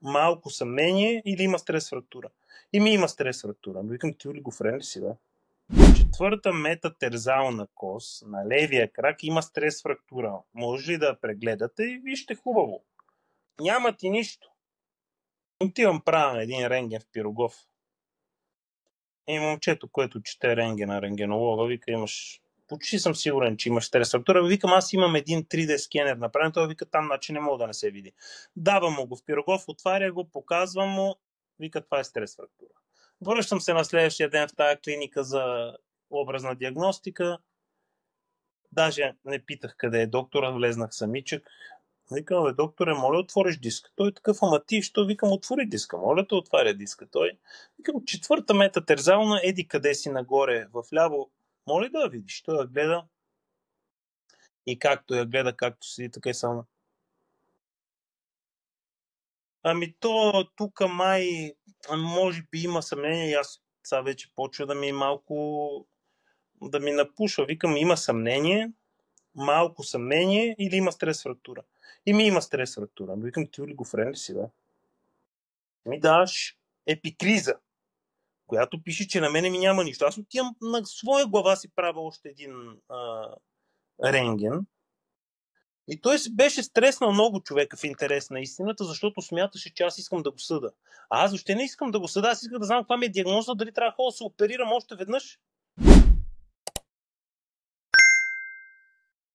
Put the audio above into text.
малко съмнение или има стрес фрактура. И ми има стрес фрактура. Викам, ти олигофрен ли си, да? Четвърта метатерзална кост на левия крак има стрес фрактура. Може ли да прегледате и вижте хубаво. Няма ти нищо. Отивам правя един рентген в Пирогов. И момчето, което чете рентгена, рентгенолога, вика, имаш... Почти съм сигурен, че имаш стрес фрактура. Викам, аз имам един 3D скенер направен. Той вика, там значи не мога да не се види. Давам му го в Пирогов, отваря го, показвам му. Вика, това е стрес фрактура. Връщам се на следващия ден в тази клиника за образна диагностика. Даже не питах къде е доктора, влезнах самичък. Викам, докторе, моля отвориш диска. Той е такъв, ама ти, що? Викам, отвори диска. Моля те, отваря диска. Той. Викам, четвърта метатерзална, еди къде си нагоре, в ляво. Моля да я видиш. Той я гледа. И както я гледа, както седи, така и само. Ами то тук май, може би има съмнение и аз сега вече почва да ми малко да ми напушва. Викам, има съмнение, малко съмнение или има стрес фрактура. И ми има стрес фрактура. Викам, ти олигофрен ли си, да? Ми даваш епикриза, която пише, че на мене ми няма нищо. Аз отивам на своя глава си правя още един рентген. И той беше стреснал много човека в интерес на истината, защото смяташе, че аз искам да го съда. А аз въобще не искам да го съда, аз искам да знам каква ми е диагноза, дали трябва да се оперирам още веднъж.